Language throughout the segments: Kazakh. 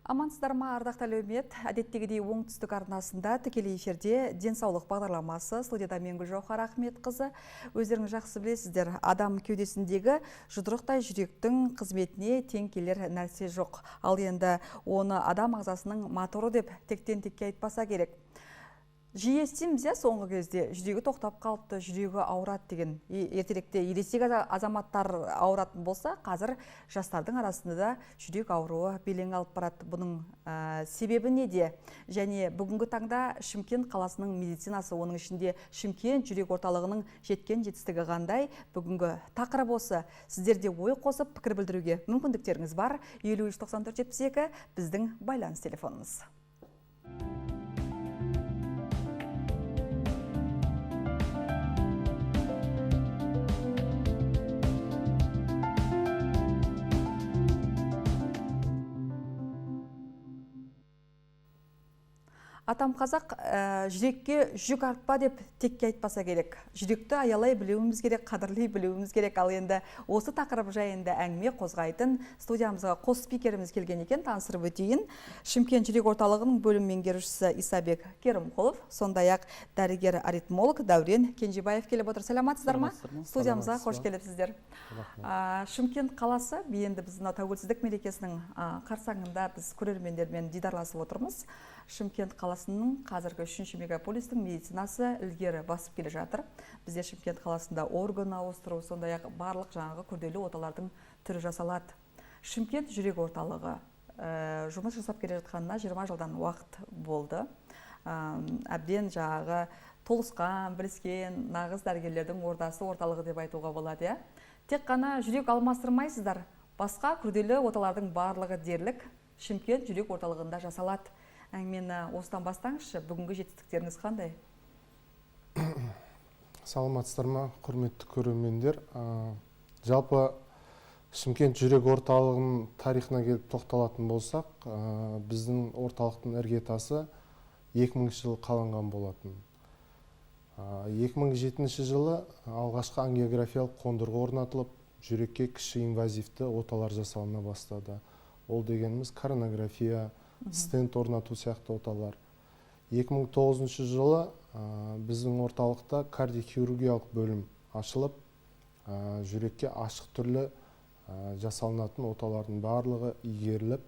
Амансыздар ма, ардақты әлеумет. Әдеттегідей оңтүстік арнасында тікелей эфирде денсаулық бағдарламасы. Студияда мен Гүлжауһар Ахметқызы. Өздеріңіз жақсы білесіздер, адам кеудесіндегі жұдырықтай жүректің қызметіне тең келер нәрсе жоқ. Ал енді оны адам ағзасының моторы деп тектен-текке айтпаса керек. Жиі естиміз, соңғы кезде жүрегі тоқтап қалыпты, жүрегі ауырады деген. Ертеректе ересек азаматтар ауыратын болса, қазір жастардың арасында да жүрек ауруы белең алып барады. Бұның себебі неде? Және бүгінгі таңда Шымкент қаласының медицинасы, оның ішінде Шымкент жүрек орталығының жеткен жетістігі қандай? Бүгінгі тақырып осы. Сіздерде ой қосып, пікір білдіруге мүмкіндіктеріңіз бар. 53-94-72 біздің байланыс телефонымыз. Атам қазақ жүрекке жүк артпа деп текке айтпаса керек. Жүректі аялай білуіміз керек, қадірлей білуіміз керек. Ал енді осы тақырып жайында әңгіме қозғайтын студиямызға қос спикеріміз келген екен, таныстырып өтейін. Шымкент жүрек орталығының бөлім меңгерушісі Исабек Керімқұлов, сондай-ақ дәрігер аритмолог Дәурен Кенжебаев келіп отыр. Саламатсыздар ма? Студиямызға қош келіпсіздер. Шымкент қаласы енді біздің тәуелсіздік мерекесінің қарсаңында біз көрермендермен дидарласып отырмыз. Шымкент қаласының қазіргі 3-ші мегаполистің медицинасы ілгері басып келе жатыр. Бізде Шымкент қаласында орган ауыстыру, сондай-ақ барлық жаңағы күрделі оталардың түрі жасалады. Шымкент жүрек орталығы жұмыс жасап келе жатқанына 20 жылдан уақыт болды. Әбден жаңағы толысқан, біліскен, нағыз дәрігерлердің ордасы, орталығы деп айтуға болады. Тек қана жүрек алмастырмайсыздар, басқа күрделі оталардың барлығы дерлік Шымкент жүрек орталығында жасалады. Әңгімені осыдан бастаңызшы, бүгінгі жетістіктеріңіз қандай? Саламатсыздар ма, құрметті көрермендер. Жалпы Шымкент жүрек орталығының тарихына келіп тоқталатын болсақ, біздің орталықтың іргетасы 2000 жылы қаланған болатын. 2007 жылы алғашқы ангиографиялық қондырғы орнатылып, жүрекке кіші инвазивті оталар жасалына бастады. Ол дегеніміз коронография, стенд орнату сияқты оталар. 2009 жылы біздің орталықта кардиохирургиялық бөлім ашылып, жүрекке ашық түрлі жасалынатын оталардың барлығы игеріліп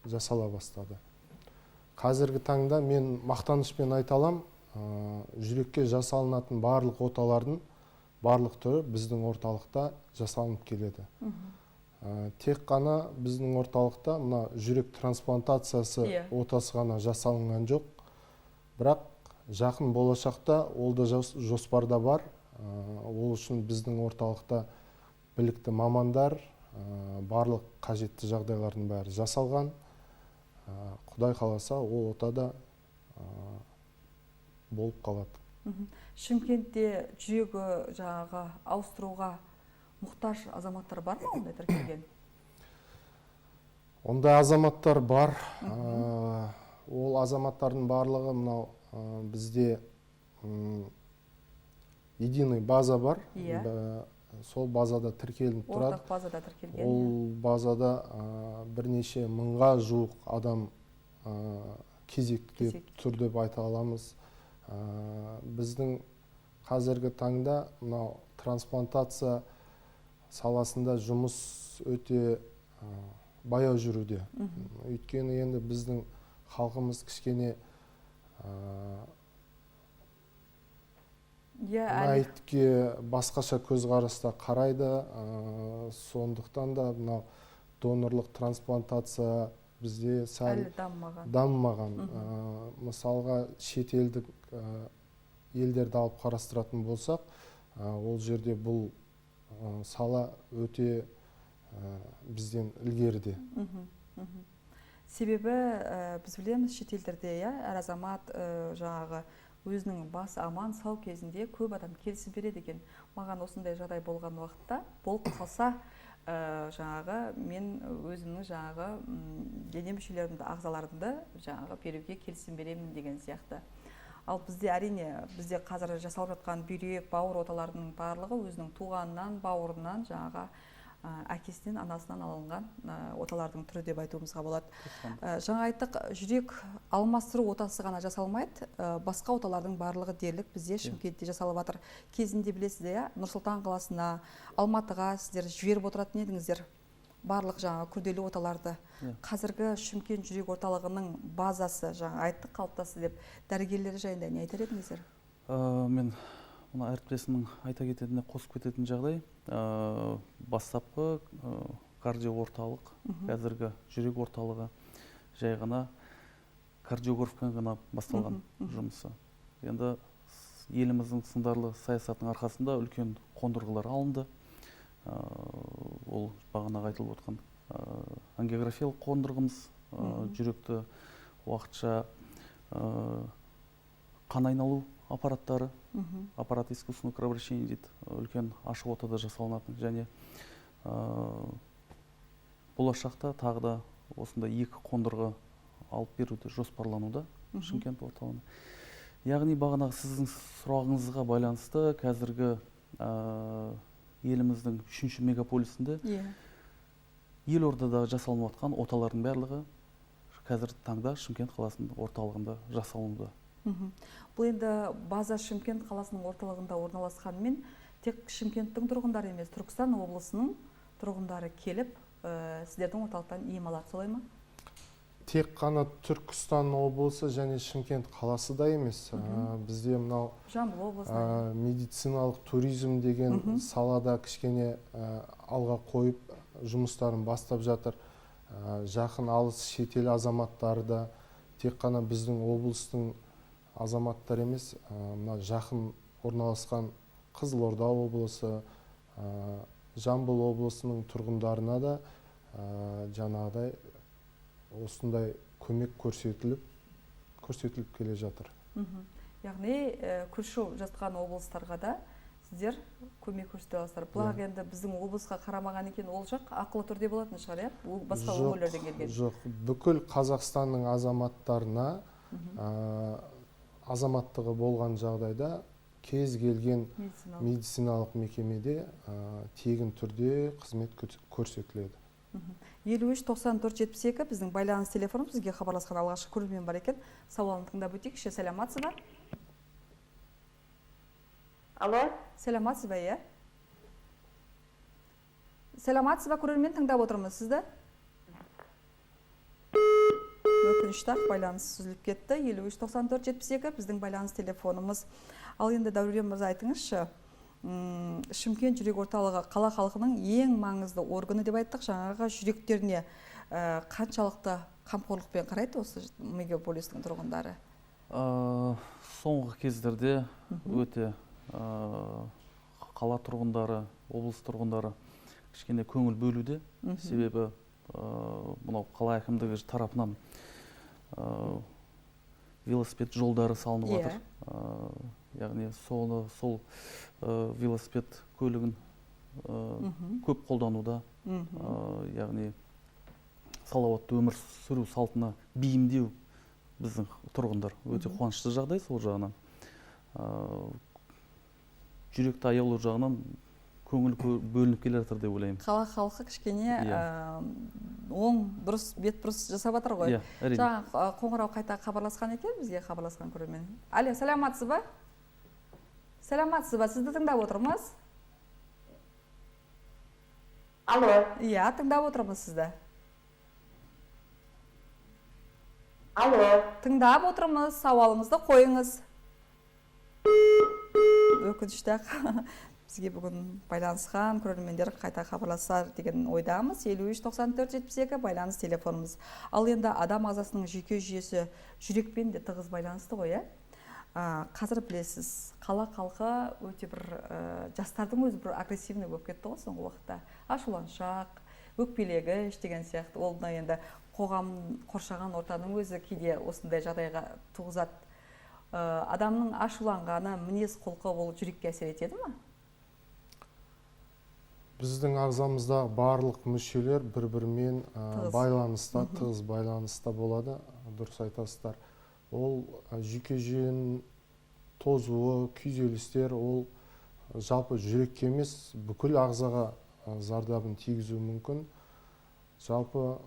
жасала бастады. Қазіргі таңда мен мақтанышпен айталам, жүрекке жасалынатын барлық оталардың барлық түрі біздің орталықта жасалынып келеді. Тек қана біздің орталықта мына жүрек трансплантациясы отасы ғана жасалынған жоқ. Бірақ жақын болашақта ол да жоспарда бар. Ол үшін біздің орталықта білікті мамандар, барлық қажетті жағдайлардың бәрі жасалған. Құдай қаласа ол отада болып қалады. Шымкентте жүрегі жаңағы ауыстыруға мұқтаж азаматтар бар ма, ондай тіркелген? Ондай азаматтар бар. Ол азаматтардың барлығы мынау бізде единый база бар. Сол базада тіркелініп тұрады. Ортақ базада тіркелген. Ол базада бірнеше мыңға жуық адам кезекте тұр деп айта аламыз. Біздің қазіргі таңда мынау трансплантация саласында жұмыс өте баяу жүруде. Өйткені енді біздің халқымыз кішкене мәйітке басқаша көзқараста қарайды. Сондықтан да мынау донорлық трансплантация бізде сәл дамымаған. Мысалға шетелдік елдерді алып қарастыратын болсақ, ол жерде бұл сала өте бізден ілгеріде. Себебі біз білеміз, шетелдерде әр азамат жаңағы өзінің басы аман сау кезінде көп адам келісім береді екен. Маған осындай жағдай болған уақытта, болып қалса жаңағы мен өзімнің жаңағы дене мүшелерімді, ағзаларымды жаңағы беруге келісім беремін деген сияқты. Ал бізде әрине, бізде қазір жасалып жатқан бүйрек, бауыр оталарының барлығы өзінің туғанынан, бауырынан жаңағы әкесінен анасынан алынған оталардың түрі деп айтуымызға болады. Жаңа айттық, жүрек алмастыру отасы ғана жасалмайды, басқа оталардың барлығы дерлік бізде Шымкентте жасалып жатыр. Кезінде білесіздер, Нұрсұлтан қаласына, Алматыға сіздер жіберіп отыратын едіңіздер барлық жаңа күрделі оталарды. Қазіргі Шымкент жүрек орталығының базасы жаңа айттық қалыптасты деп, дәрігерлері жайында не айтар едіңіздер? Мен мына әріптесімнің айта кететініне қосып кететін жағдай, бастапқы кардио орталық, қазіргі жүрек орталығы жай ғана кардиографпен ғана басталған жұмысы. Енді еліміздің сындарлы саясатының арқасында үлкен қондырғылар алынды. Ол бағанағы айтылып отқан ангиографиялық қондырғымыз, жүректі уақытша қан айналу аппараттары, аппарат искусственного кровообращения дейді, үлкен ашық отада жасалынатын, және болашақта тағы да осындай 2 қондырғы алып беруді жоспарлануда Шымкент орталығына. Яғни бағанағы сіздің сұрағыңызға байланысты қазіргі еліміздің 3-ші мегаполисінде елордадағы жасалынып жатқан оталардың барлығы қазіргі таңда Шымкент қаласының орталығында жасалынуда. Бұл енді база Шымкент қаласының орталығында орналасқанымен тек Шымкенттің тұрғындары емес, Түркістан облысының тұрғындары келіп, сіздердің орталықтан ем алады, солай ма? Тек қана Түркістан облысы және Шымкент қаласы да емес. Бізде мынау Жамбыл облысында медициналық туризм деген салада кішкене алға қойып жұмыстарын бастап жатыр. Жақын алыс шетел азаматтары да тек қана біздің облыстың азаматтар емес, мына жақын орналасқан Қызылорда облысы, Жамбыл облысының тұрғындарына да жаңағыдай осындай көмек көрсетіліп келе жатыр. Яғни көрші жатқан облыстарға да сіздер көмек көрсете аласыздар. Бірақ енді біздің облысқа қарамаған екен, ол жақ ақылы түрде болатын шығар, ол басқа өңірлерден келген. Жоқ, бүкіл Қазақстанның азаматтарына азаматтығы болған жағдайда кез келген медициналық мекемеде тегін түрде қызмет көрсетіледі. 53-94-72 біздің байланыс телефонымыз, бізге хабарласқан алғашқы көрермен бар екен. Сауалын тыңдап өтейік. Сәлеметсіз ба? Алло? Сәлеметсіз ба, иә? Сәлеметсіз ба, көрермен, тыңдап отырмыз сізді? Өкінішті байланыс үзіліп кетті. 53-94-72 біздің байланыс телефонымыз. Ал енді Дәурен мырза, айтыңызшы, Шымкент жүрек орталығы қала халқының ең маңызды органы деп айттық. Жаңағы жүректеріне қаншалықты қамқорлықпен қарайды осы мегаполистің тұрғындары? Соңғы кездерде өте қала тұрғындары, облыс тұрғындары кішкене көңіл бөлуде. Себебі мынау қала әкімдігі тарапынан велосипед жолдары салынып жатыр. Яғни сол велосипед көлігін көп қолдануда, яғни салауатты өмір сүру салтына бейімдеу біздің тұрғындар өте қуанышты жағдай сол жағынан. Жүректі аялау жағынан көңіл бөлініп келе жатыр деп ойлаймын. Қала халқы кішкене оң дұрыс бет бұрыс жасап жатыр ғой. Жаңа қоңырау қайта хабарласқан екен, бізге хабарласқан көрермен. Алло, сәлеметсіз ба? Сәлеметсіз ба? Сізді тыңдап отырмыз. Алло. Иә, тыңдап отырмыз сізді. Алло. Тыңдап отырмыз, сауалыңызды қойыңыз. Өкінішті бізге бүгін байланысқан көрермендер қайта хабарласар деген ойдамыз. 53-94-72 байланыс телефонымыз. Ал енді адам ағзасының жүйке жүйесі жүрекпен де тығыз байланысты ғой, қазір білесіз, қала халқы өте бір жастардың өзі бір агрессивный болып кетті ғой соңғы уақытта. Ашуланшақ, өкпелегіш деген сияқты. Ол енді қоғам қоршаған ортаның өзі кейде осындай жағдайға туғызады. Адамның ашуланғаны, мінез құлқы ол жүрекке әсер етеді ме? Біздің ағзамызда барлық мүшелер бір-бірімен байланыста, тығыз байланыста болады, дұрыс айтасыздар. Ол жүйке жүйенің тозуы, күйзелістер, ол жалпы жүрекке емес, бүкіл ағзаға зардабын тигізуі мүмкін. Жалпы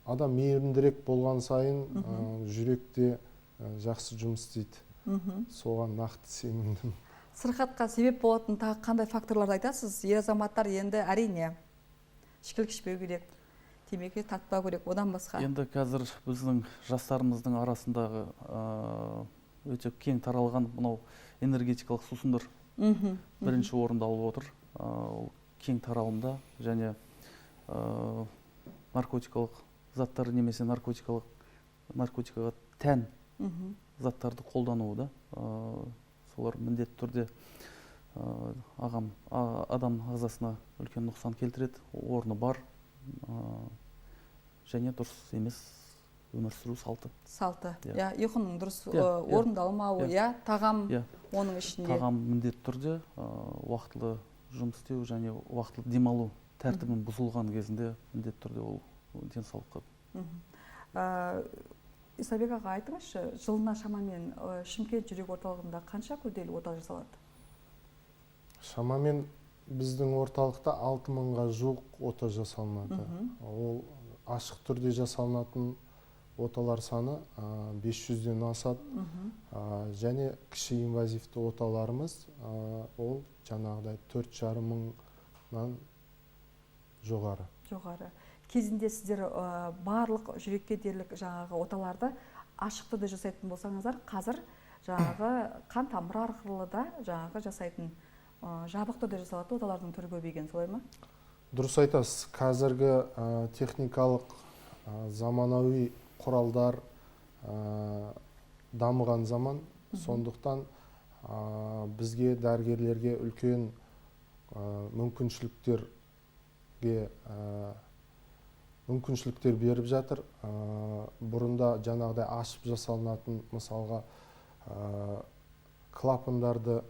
адам мейірімдірек болған сайын жүректе жақсы жұмыс істейді. Соған нақты сенімдім. Сырқатқа себеп болатын тағы қандай факторларды айтасыз? Ер азаматтар енді әрине ішкілік ішпеу керек, темекі тартпау керек, одан басқа. Енді қазір біздің жастарымыздың арасындағы өте кең таралған мынау энергетикалық сусындар бірінші орында алып отыр. Ол кең таралымда және наркотикалық заттар немесе наркотикаға тән заттарды қолдануы да. Солар міндетті түрде адам ағзасына үлкен нұқсан келтіреді, орны бар және дұрыс емес өмір сүру салты. Ұйқының дұрыс орындалмауы, тағам оның ішінде. Тағам міндетті түрде уақытылы жұмыс істеу және уақытылы демалу тәртібін бұзылған кезінде міндетті түрде ол денсаулыққа. Исабек аға, айтыңызшы, жылына шамамен Шымкент жүрек орталығында қанша күрделі ота жасалады? Шамамен біздің орталықта 6000-ға жуық ота жасалынады. Ол ашық түрде жасалынатын оталар саны 500-ден асады. Және кіші инвазивті оталарымыз ол жаңағыдай 4500-нан жоғары. Кезінде сіздер барлық жүрекке дерлік жаңағы оталарды ашық түрде жасайтын болсаңыздар, қазір жаңағы қан тамыры арқылы да жаңағы жасайтын жабық түрде жасалатын оталардың түрі көбейген, солай ма? Дұрыс айтасыз. Қазіргі техникалық заманауи құралдар дамыған заман, сондықтан бізге дәрігерлерге үлкен мүмкіншіліктер беріп жатыр. Бұрында жаңағыдай ашып жасалынатын, мысалға клапандарды,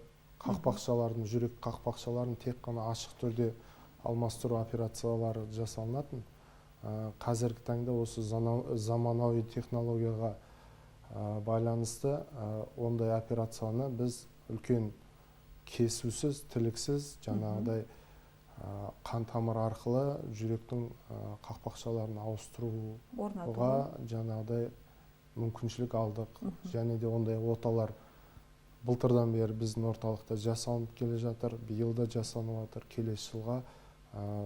қақпақшалардың, жүрек қақпақшаларын тек қана ашық түрде алмастыру операциялары жасалынатын. Қазіргі таңда осы заманауи технологияға байланысты ондай операцияны біз үлкен кесусіз, тіліксіз жаңағыдай қан тамыр арқылы жүректің қақпақшаларын ауыстыруға жаңағыдай мүмкіншілік алдық. Және де ондай оталар былтырдан бері біздің орталықта жасалынып келе жатыр, биылда жасалынып жатыр. Келесі жылға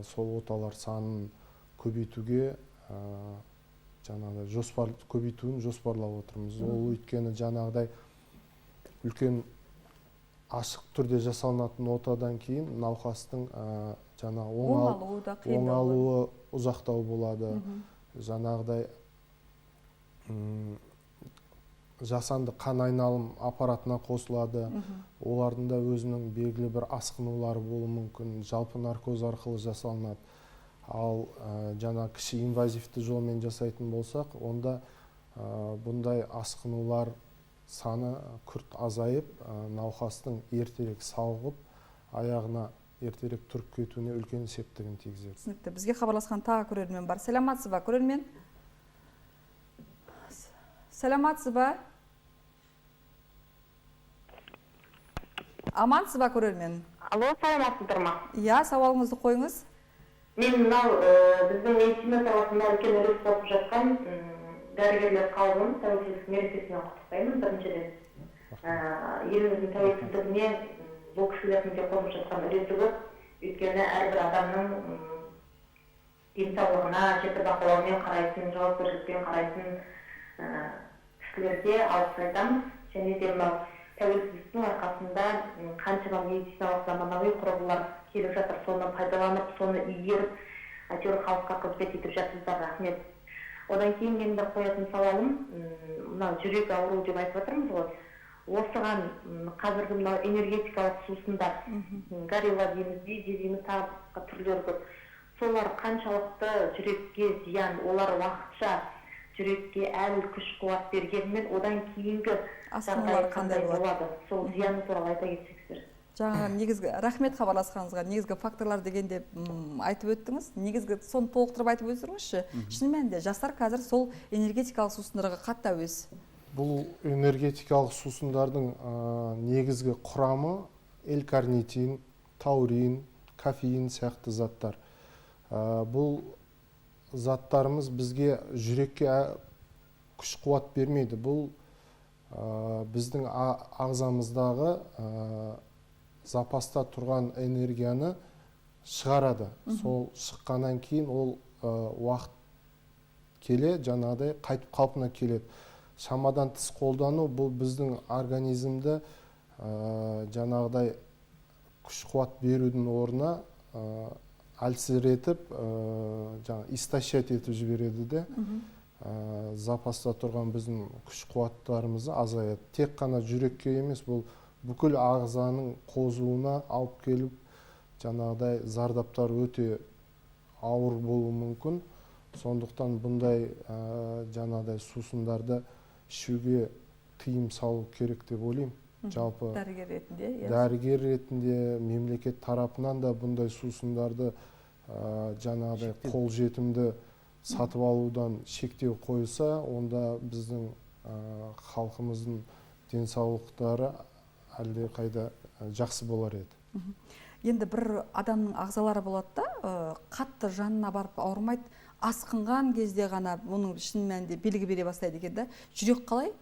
сол оталар санын көбейтуге жаңағыдай көбейтуін жоспарлап отырмыз. Ол өйткені жаңағыдай үлкен ашық түрде жасалынатын отадан кейін науқастың оң алуы ұзақтау болады. Жаңағыдай жасанды қан айналым аппаратына қосылады. Олардың да өзінің белгілі бір асқынулары болуы мүмкін. Жалпы наркоз арқылы жасалынады. Ал жаңа кіші инвазивті жолмен жасайтын болсақ, онда бұндай асқынулар саны күрт азайып, науқастың ертерек сауығып, аяғына ертерек тұрып кетуіне үлкен септігін тигізеді. Түсінікті. Бізге хабарласқан тағы көрермен бар. Сәлематсыз ба, көрермен? Сәлематсыз ба? Амансыз ба, көрермен? Алло, сәлематсыздар ма? Иә, сауалыңызды қойыңыз. Мен мынау біздің медицина саласында үлкен үлес қосып жатқан дәрігерлер қауымын тәуелсіздік мерекесімен құттықтаймын. Біріншіден, еліміздің тәуелсіздігіне бұл кісілердің де қосып жатқан үлесі көп. Өйткені әрбір адамның денсаулығына жіті бақылаумен қарайтын, жауапкершілікпен қарайтын кісілерге алғыс айтамыз. Және де мынау тәуелсіздіктің арқасында қаншама медициналық заманауи құрылғылар келіп жатыр, соны пайдаланып, соны игеріп, әйтеуір халыққа қызмет етіп жатырсыздар, рахмет. Одан кейін менің бір қоятын сауалым, мынау жүрек ауруы деп айтып отырмыз ғой. Осыған қазіргі мынау энергетикалық сусындар, горилла дейміз, дейміз, тағы түрлері көп. Солар қаншалықты жүрекке зиян, олар уақытша жүрекке әлі күш қуат бергенмен, одан кейінгі асқынулар қандай болады? Сол зияны туралы айта кетсеңіздер. Жаңа негізгі, рахмет хабарласқаныңызға, негізгі факторлар дегенде айтып өттіңіз. Негізгі соны толықтырып айтып өтсеңізші. Шын мәнінде жастар қазір сол энергетикалық сусындарға қатты әуес. Бұл энергетикалық сусындардың негізгі құрамы L-карнитин, таурин, кофеин сияқты заттар. Бұл заттарымыз бізге жүрекке күш қуат бермейді. Бұл біздің ағзамыздағы запаста тұрған энергияны шығарады. Сол шыққаннан кейін ол уақыт келе жаңағыдай қайтып қалпына келеді. Шамадан тыс қолдану бұл біздің организмді жаңағыдай күш қуат берудің орнына әлсіретіп, истощать етіп жібереді де, запаста тұрған біздің күш қуаттарымызды азаяды. Тек қана жүрекке емес, бұл бүкіл ағзаның қозуына алып келіп, жаңағыдай зардаптар өте ауыр болуы мүмкін. Сондықтан бұндай жаңағыдай сусындарды ішуге тыйым салу керек деп ойлаймын. Жалпы дәрігер ретінде мемлекет тарапынан да бұндай сусындарды жаңағыдай қолжетімді сатып алудан шектеу қойса, онда біздің халқымыздың денсаулықтары әлде қайда жақсы болар еді. Енді бір адамның ағзалары болады да, қатты жанына барып ауырмайды, асқынған кезде ғана оның шын мәнінде белгі бере бастайды екен да. Жүрек қалай?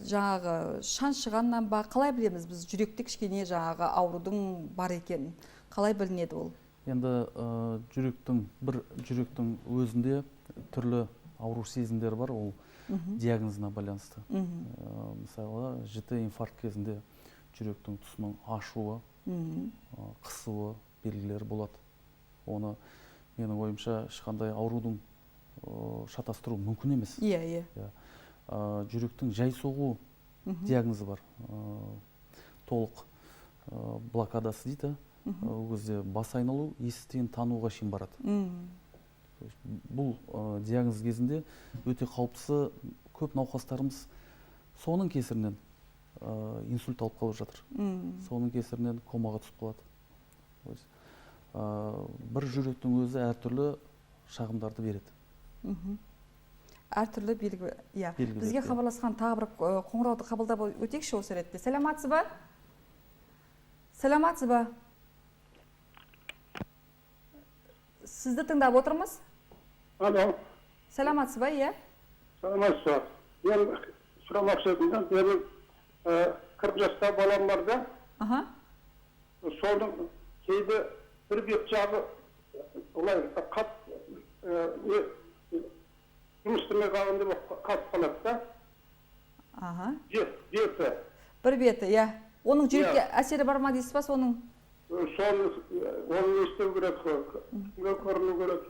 Жаңағы шаншығаннан ба, қалай білеміз біз жүректе кішкене жаңағы аурудың бар екенін? Қалай білінеді ол? Енді бір жүректің өзінде түрлі ауру сезімдері бар, ол диагнозына байланысты. Мысалы, жіті инфаркт кезінде жүректің тұсының ашуы, қысуы белгілері болады. Оны менің ойымша ешқандай аурудың шатастыру мүмкін емес. Жүректің жай соғу диагнозы бар. Толық блокадасы дейді. Ол кезде бас айналу, естен тануға шейін барады. Бұл диагноз кезінде өте қауіптісі, көп науқастарымыз соның кесірінен инсульт алып қалып жатыр. Соның кесірінен комаға түсіп қалады. Бір жүректің өзі әртүрлі шағымдарды береді. Әртүрлі белгі. Бізге хабарласқан тағы бір қоңырауды қабылдап өтейікші осы ретте. Сәлематсыз ба? Сәлематсыз ба? Сізді тыңдап отырмыз? Алло. Сәлематсыз ба, иә? Сәлематсыз ба. Мен сұрамақшы едім, менің 40 жаста балам бар да. Соның кейде бір бет жағы олай қат жұмыстырмай қалғанда қатып қалады да. Беті. Бір беті, иә. Оның жүрекке әсері бар ма дейсіз ба соның? Оны естеу керек, кімге көріну керек,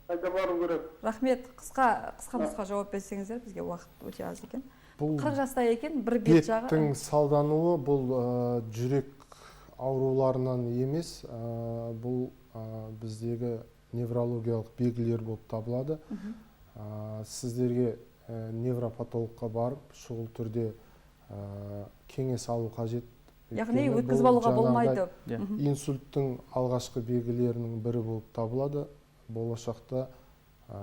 қайда бару керек. Рахмет, қысқа жауап берсеңіздер, бізге уақыт өте аз екен. 40 жаста екен, бір бет жағы. Беттің салдануы бұл жүрек ауруларынан емес, бұл біздегі неврологиялық белгілер болып табылады. Сіздерге невропатологқа барып, шұғыл түрде кеңес алу қажет. Яғни өткізіп алуға болмайды. Инсульттың алғашқы белгілерінің бірі болып табылады. Болашақта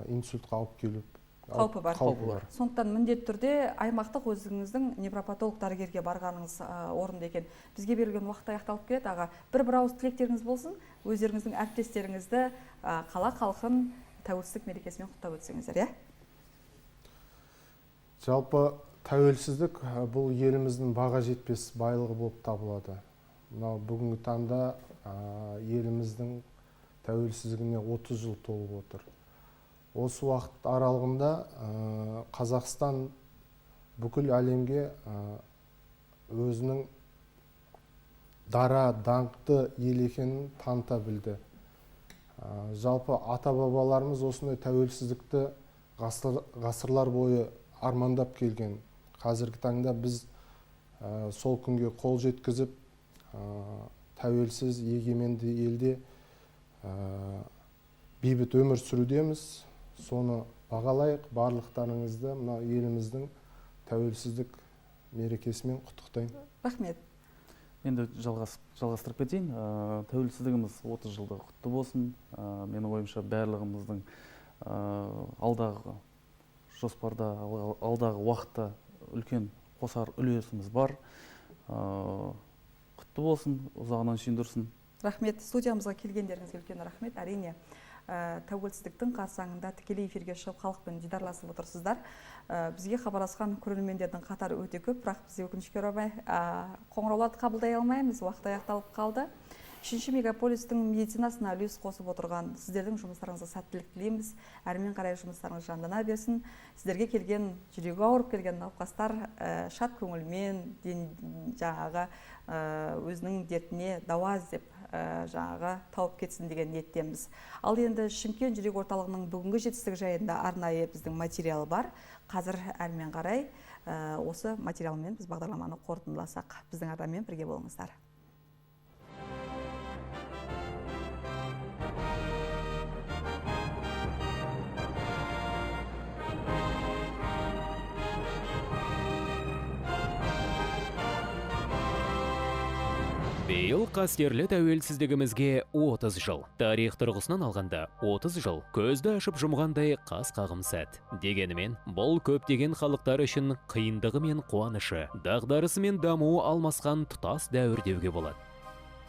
инсультқа алып келіп қаупі бар. Сондықтан міндетті түрде аймақтық өзіңіздің невропатолог дәрігерге барғаныңыз орынды екен. Бізге берілген уақыт аяқталып келеді, аға. Бір ауыз тілектеріңіз болсын, өздеріңіздің әріптестеріңізді қала халқын тәуелсіздік мерекесімен құттықтап өтсеңіздер, иә? Жалпы тәуелсіздік бұл еліміздің баға жетпес байлығы болып табылады. Бүгінгі таңда еліміздің тәуелсіздігіне 30 жыл толып отыр. Осы уақыт аралығында Қазақстан бүкіл әлемге өзінің дара, даңқты ел екенін таныта білді. Жалпы ата-бабаларымыз осындай тәуелсіздікті ғасырлар бойы армандап келген. Қазіргі таңда біз сол күнге қол жеткізіп, тәуелсіз егеменді елде бейбіт өмір сүрудеміз. Соны бағалайық, барлықтарыңызды мына еліміздің тәуелсіздік мерекесімен құттықтаймын. Рахмет. Енді жалғастырып кетейін. Тәуелсіздігіміз 30 жылда құтты болсын. Менің ойымша барлығымыздың алдағы жоспарда, алдағы уақытта үлкен қосар үлесіміз бар. құтты болсын, ұзағынан сүйіндірсін. Рахмет, студиямызға келгендеріңізге үлкен рахмет. Әрине, тәуелсіздіктің қарсаңында тікелей эфирге шығып халықпен дидарласып отырсыздар. Бізге хабарласқан көрермендердің қатары өте көп, бірақ біз өкінішке орай қоңырауларды қабылдай алмаймыз, уақыт аяқталып қалды. 3-ші мегаполистің медицинасына үлес қосып отырған сіздердің жұмыстарыңызға сәттілік тілейміз. Әрмен қарай жұмыстарыңыз жандана берсін. Сіздерге келген, жүрегі ауырып келген науқастар шат көңілмен жаңағы өзінің дертіне дауа іздеп жаңағы тауып кетсін деген ниеттеміз. Ал енді Шымкент жүрек орталығының бүгінгі жетістігі жайында арнайы біздің материалы бар. Қазір әрмен қарай осы материалмен біз бағдарламаны қорытындыласақ, біздің арнамен бірге болыңыздар. Биыл қастерлі тәуелсіздігімізге 30 жыл. Тарих тұрғысынан алғанда 30 жыл көзді ашып жұмғандай қас қағым сәт. Дегенімен, бұл көптеген халықтар үшін қиындығы мен қуанышы, дағдарысы мен дамуы алмасқан тұтас дәуір деуге болады.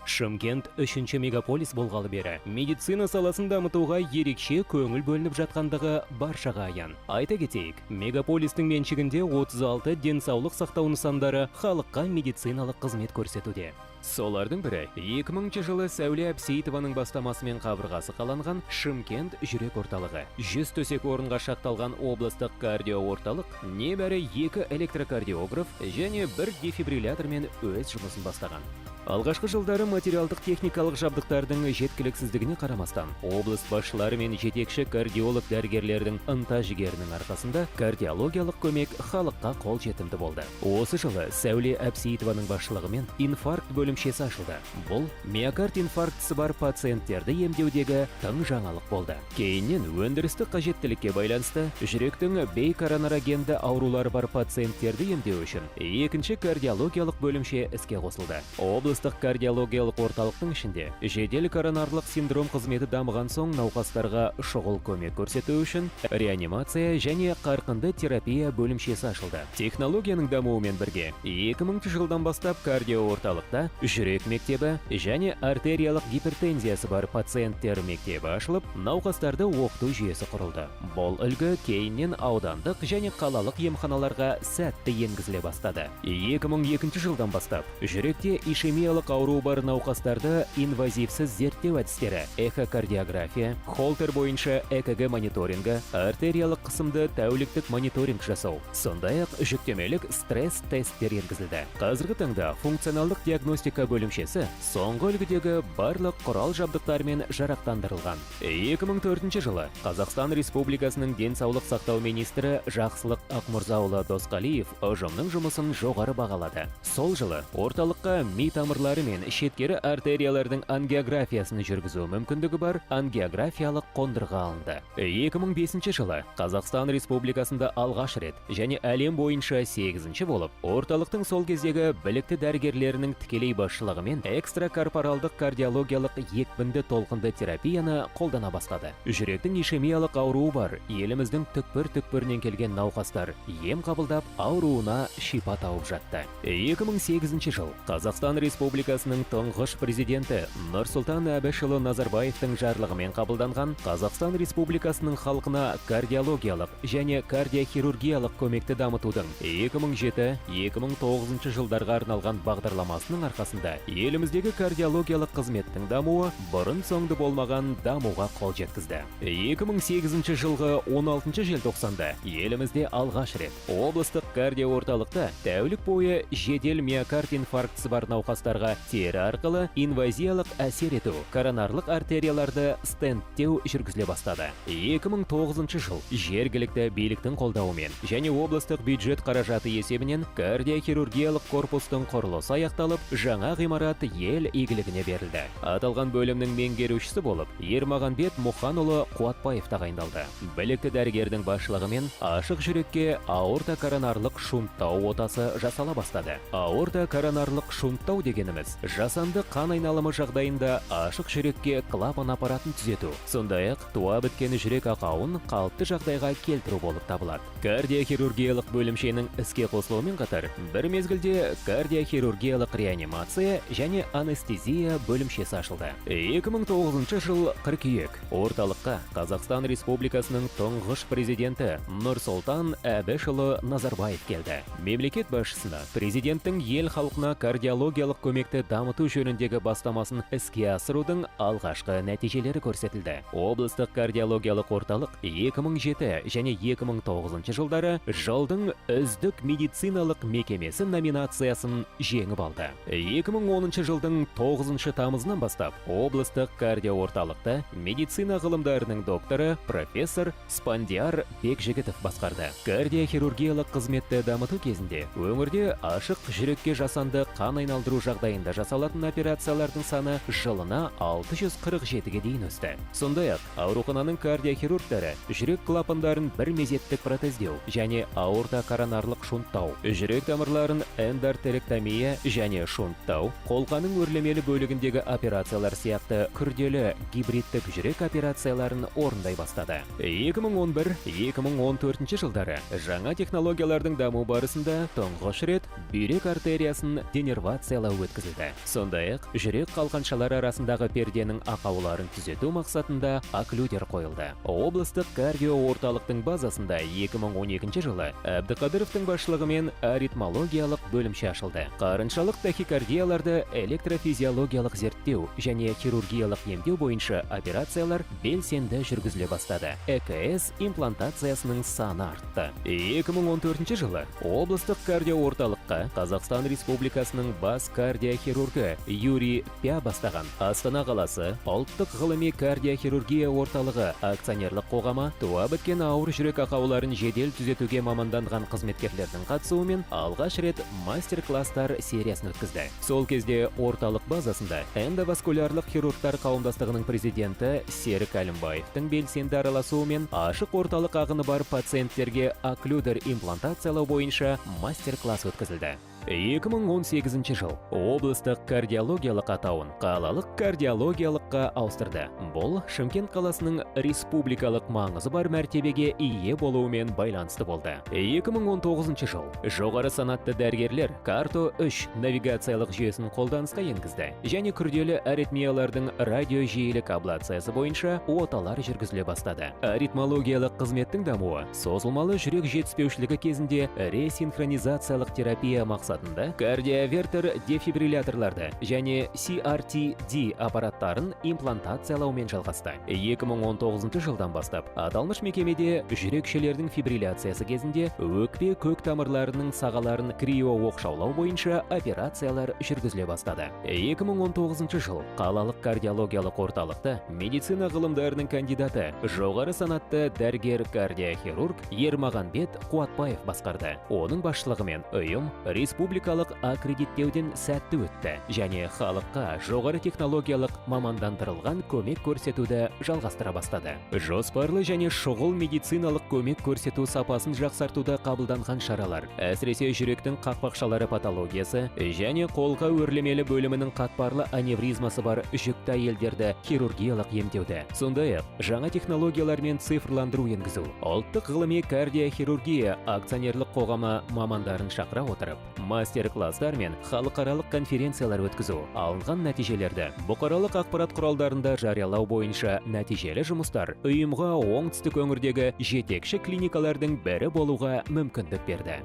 Шымкент 3-ші мегаполис болғалы бері медицина саласын дамытуға ерекше көңіл бөлініп жатқандығы баршаға аян. Айта кетейік, мегаполистің меншігінде 36 денсаулық сақтау нысандары халыққа медициналық қызмет көрсетуде. Солардың бірі 2000 жылы Сәуле Әбсейітованың бастамасымен қабырғасы қаланған Шымкент жүрек орталығы. 100 төсек орынға шақталған облыстық кардио орталық небәрі 2 электрокардиограф және 1 дефибриллятормен өз жұмысын бастаған. Алғашқы жылдары материалдық техникалық жабдықтардың жеткіліксіздігіне қарамастан, облыс басшылары мен жетекші кардиолог дәрігерлердің ынта жігерінің арқасында кардиологиялық көмек халыққа қол жетімді болды. Осы жылы Сәуле Әбсейітованың басшылығымен инфаркт бөлімшесі ашылды. Бұл миокард инфарктісі бар пациенттерді емдеудегі тың жаңалық болды. Кейіннен өндірістік қажеттілікке байланысты жүректің бейкоронарогенді аурулары бар пациенттерді емдеу үшін екінші кардиологиялық бөлімше іске қосылды. Облыстық кардиологиялық орталықтың ішінде жедел коронарлық синдром қызметі дамыған соң науқастарға шұғыл көмек көрсету үшін реанимация және қарқынды терапия бөлімшесі ашылды. Технологияның дамуымен бірге 2000 жылдан бастап кардио орталықта жүрек мектебі және артериялық гипертензиясы бар пациенттер мектебі ашылып, науқастарды оқыту жүйесі құрылды. Бұл үлгі кейіннен аудандық және қалалық емханаларға сәтті енгізіле бастады. 2002 жылдан бастап жүректе ишемиялық ауру бар науқастарды инвазивсіз зерттеу әдістері, эхокардиография, холтер бойынша ЭКГ мониторингі, артериялық қысымды тәуліктік мониторинг жасау, сондай-ақ жүктемелік стресс тесттер енгізілді. Қазіргі таңда функционалдық диагностика бөлімшесі соңғы үлгідегі барлық құрал жабдықтармен жарақтандырылған. 2004 жылы Қазақстан Республикасының денсаулық сақтау министрі Жақсылық Ақмұрзаұлы Досқалиев ұжымның жұмысын жоғары бағалады. Сол жылы орталыққа ми тамырлары мен шеткері артериялардың ангиографиясын жүргізу мүмкіндігі бар ангиографиялық қондырғы алынды. 2005 жылы Қазақстан Республикасында алғаш рет және әлем бойынша 8-ші болып, орталықтың сол кездегі білікті дәрігерлерінің тікелей басшылығымен экстракорпоралдық кардиологиялық екпінді толқынды терапияны қолдана бастады. Жүректің ишемиялық ауруы бар еліміздің түкпір-түкпірінен келген науқастар ем қабылдап ауруына шипа тауып жатты. 2008 жыл Қазақстан Республикасының тұңғыш президенті Нұрсұлтан Әбішұлы Назарбаевтың жарлығымен қабылданған Қазақстан Республикасының халқына кардиологиялық және кардиохирургиялық көмекті дамытудың 2007-2009 жылдарға арналған бағдарламасының арқасында еліміздегі кардиологиялық қызметтің дамуы бұрын соңды болмаған дамуға қол жеткізді. 2008 жылғы 16 желтоқсанда елімізде алғаш рет облыстық кардио орталықта тәулік бойы жедел миокард инфарктісі бар науқастарға тері арқылы инвазиялық әсер ету, коронарлық артерияларды стенттеу жүргізіле бастады. 2009 жыл жергілікті биліктің қолдауымен және облыстық бюджет қаражаты есебінен кардиохирургиялық корпустың құрылысы аяқталып, жаңа ғимарат ел игілігіне берілді. Аталған бөлімнің меңгерушісі болып Ермағанбет Мұханұлы Қуатбаев тағайындалды. Білікті дәрігердің басшылығымен ашық жүрекке аорта коронарлық шунттау отасы жасала бастады. Аорта коронарлық шунттау деген дегеніміз жасанды қан айналымы жағдайында ашық жүрекке клапан аппаратын түзету, сондай-ақ туа біткен жүрек ақауын қалыпты жағдайға келтіру болып табылады. Кардиохирургиялық бөлімшенің іске қосылуымен қатар бір мезгілде кардиохирургиялық реанимация және анестезия бөлімшесі ашылды. 2009 жыл қыркүйек орталыққа Қазақстан Республикасының тұңғыш президенті Нұрсұлтан Әбішұлы Назарбаев келді. Мемлекет басшысына президенттің ел халқына кардиологиялық көмекті дамыту жөніндегі бастамасын іске асырудың алғашқы нәтижелері көрсетілді. Облыстық кардиологиялық орталық 2007 және 2009 жылдары жылдың үздік медициналық мекемесі номинациясын жеңіп алды. 2010 жылдың 9 тамызынан бастап облыстық кардиоорталықта медицина ғылымдарының докторы профессор Спандияр Бекжігітов басқарды. Кардиохирургиялық қызметті дамыту кезінде өңірде ашық жүрекке жасанды қан айналдыру жағдайында жасалатын операциялардың саны жылына 647-ге дейін өсті. Сондай-ақ аурухананың кардиохирургтары жүрек клапандарын бір мезеттік протездеу және аорта коронарлық шунттау, жүрек тамырларын эндортерэктомия және шунттау, қолқаның өрлемелі бөлігіндегі операциялар сияқты күрделі гибридтік жүрек операцияларын орындай бастады. 2011-2014 жылдары жаңа технологиялардың даму барысында тұңғыш рет бүйрек артериясын денервациялау өткізілді. Сондай-ақ жүрек қалқаншалары арасындағы перденің ақауларын түзету мақсатында окклюдер қойылды. Облыстық кардиоорталықтың базасында 2012 жылы Әбдіқадыровтың басшылығымен аритмологиялық бөлімше ашылды. Қарыншалық тахикардияларды электрофизиологиялық зерттеу және хирургиялық емдеу бойынша операциялар белсенді жүргізіле бастады. ЭКС имплантациясының саны артты. 2014 жылы облыстық кардиоорталыққа Қазақстан Республикасының бас кардиохирургы Юрий Пя бастаған Астана қаласы ұлттық ғылыми кардиохирургия орталығы акционерлік қоғамы туа біткен ауыр жүрек ақауларын жедел түзетуге маманданған қызметкерлердің қатысуымен алғаш рет мастер-класстар сериясын өткізді. Сол кезде орталық базасында эндоваскулярлық хирургтар қауымдастығының президенті Серік Әлімбаевтың белсенді араласуымен ашық орталық ағыны бар пациенттерге окклюдер имплантациялау бойынша мастер-класс өткізілді. 2018 жыл облыстық кардиологиялық атауын қалалық кардиологиялыққа ауыстырды. Бұл Шымкент қаласының республикалық маңызы бар мәртебеге ие болуымен байланысты болды. 2019 жыл жоғары санатты дәрігерлер Карто 3 навигациялық жүйесін қолданысқа енгізді және күрделі аритмиялардың радиожиілік аблациясы бойынша оталар жүргізіле бастады. Аритмологиялық қызметтің дамуы созылмалы жүрек жетіспеушілігі кезінде ресинхронизациялық терапия мақсатында кардиовертер дефибрилляторларды және CRT-D аппараттарын имплантациялаумен жалғасты. 2019 жылдан бастап аталмыш мекемеде жүрекшелердің фибрилляциясы кезінде өкпе көк тамырларының сағаларын крио-оқшаулау бойынша операциялар жүргізіле бастады. 2019 жыл қалалық кардиологиялық орталықта медицина ғылымдарының кандидаты жоғары санатты дәрігер кардиохирург Ермағанбет Қуатбаев басқарды. Оның басшылығымен ұйым республикалық аккредиттеуден сәтті өтті және халыққа жоғары технологиялық мамандандырылған көмек көрсетуді жалғастыра бастады. Жоспарлы және шұғыл медициналық көмек көрсету сапасын жақсартуда қабылданған шаралар, әсіресе жүректің қақпақшалары патологиясы және қолқа өрлемелі бөлімінің қатпарлы аневризмасы бар жүкті әйелдерді хирургиялық емдеуді. Сондай-ақ жаңа технологиялар мен цифрландыру енгізу, ұлттық ғылыми кардиохирургия акционерлік қоғамы мамандарын шақыра отырып, мастер-класстар мен халықаралық конференциялар өткізу, алынған нәтижелерді бұқаралық ақпарат құралдарында жариялау бойынша нәтижелі жұмыстар ұйымға оңтүстік өңірдегі жетекші клиникалардың бірі болуға мүмкіндік берді.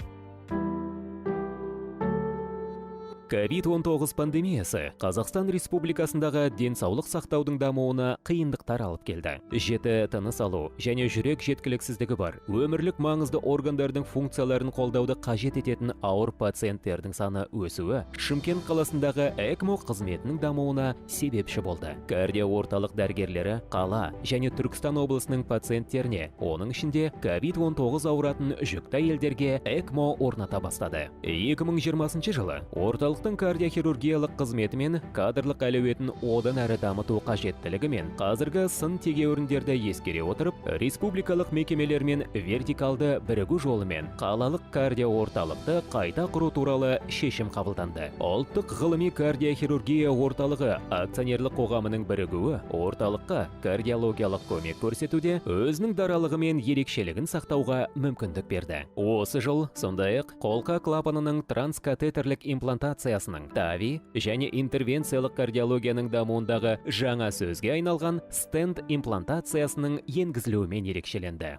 COVID-19 пандемиясы Қазақстан Республикасындағы денсаулық сақтаудың дамуына қиындықтар алып келді. Жіті тыныс алу және жүрек жеткіліксіздігі бар, өмірлік маңызды органдардың функцияларын қолдауды қажет ететін ауыр пациенттердің саны өсуі Шымкент қаласындағы ECMO қызметінің дамуына себепші болды. Кардиоорталық дәрігерлері қала және Түркістан облысының пациенттеріне, оның ішінде COVID-19 ауыратын жүкті әйелдерге ECMO орната бастады. 2020 жылы орталық орталықтың кардиохирургиялық қызметі мен кадрлық әлеуетін одан әрі дамыту қажеттілігі мен қазіргі сын тегеуріндерді ескере отырып, республикалық мекемелер мен вертикалды бірігу жолымен қалалық кардио орталықты қайта құру туралы шешім қабылданды. Ұлттық ғылыми кардиохирургия орталығы акционерлік қоғамының бірігуі орталыққа кардиологиялық көмек көрсетуде өзінің даралығы мен ерекшелігін сақтауға мүмкіндік берді. Осы жыл сондай-ақ қолқа клапанының транскатетерлік имплантациясының TAVI және интервенциялық кардиологияның дамуындағы жаңа сөзге айналған стенд имплантациясының енгізілуімен ерекшеленді.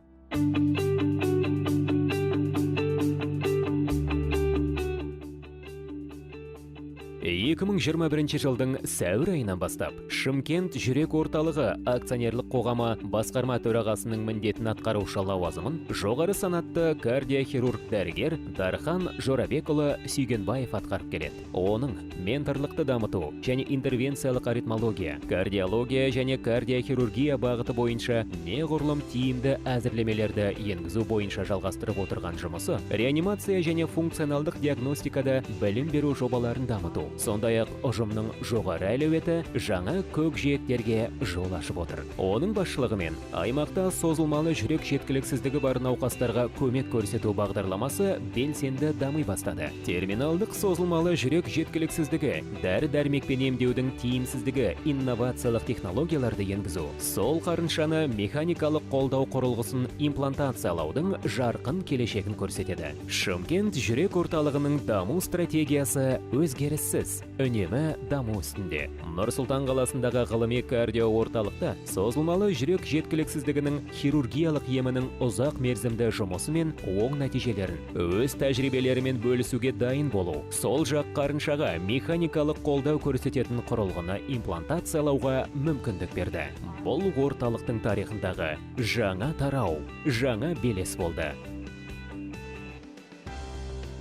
2021 жылдың сәуір айынан бастап Шымкент жүрек орталығы акционерлік қоғамы басқарма төрағасының міндетін атқарушы лауазымын жоғары санатты кардиохирург дәрігер Дархан Жорабекұлы Сүйгенбаев атқарып келеді. Оның менторлықты дамыту және интервенциялық аритмология, кардиология және кардиохирургия бағыты бойынша неғұрлым тиімді әзірлемелерді енгізу бойынша жалғастырып отырған жұмысы, реанимация және функционалдық диагностикада білім беру жобаларын дамыту, сондай-ақ ұжымның жоғары әлеуеті жаңа көкжиектерге жол ашып отыр. Оның басшылығымен аймақта созылмалы жүрек жеткіліксіздігі бар науқастарға көмек көрсету бағдарламасы белсенді дами бастады. Терминалдық созылмалы жүрек жеткіліксіздігі, дәрі-дәрмекпен емдеудің тиімсіздігі, инновациялық технологияларды енгізу, сол қарыншаны механикалық қолдау құрылғысын имплантациялаудың жарқын келешегін көрсетеді. Шымкент жүрек орталығының даму стратегиясы өзгеріссіз, үнемі даму үстінде. Нұр-Сұлтан қаласындағы ғылыми кардио орталықта созылмалы жүрек жеткіліксіздігінің хирургиялық емінің ұзақ мерзімді жұмысы мен оң нәтижелерін, өз тәжірибелерімен бөлісуге дайын болу, сол жақ қарыншаға механикалық қолдау көрсететін құрылғыны имплантациялауға мүмкіндік берді. Бұл орталықтың тарихындағы жаңа тарау, жаңа белес болды.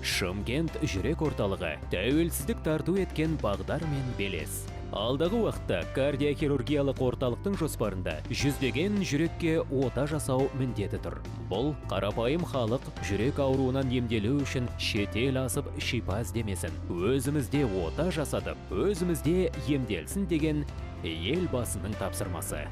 Шымкент жүрек орталығы тәуелсіздік тарту еткен бағдар мен белес. Алдағы уақытта кардиохирургиялық орталықтың жоспарында жүздеген жүрекке ота жасау міндеті тұр. Бұл қарапайым халық жүрек ауруынан емделу үшін шетел асып шипа іздемесін. Өзімізде ота жасадып, өзімізде емделсін деген елбасының тапсырмасы.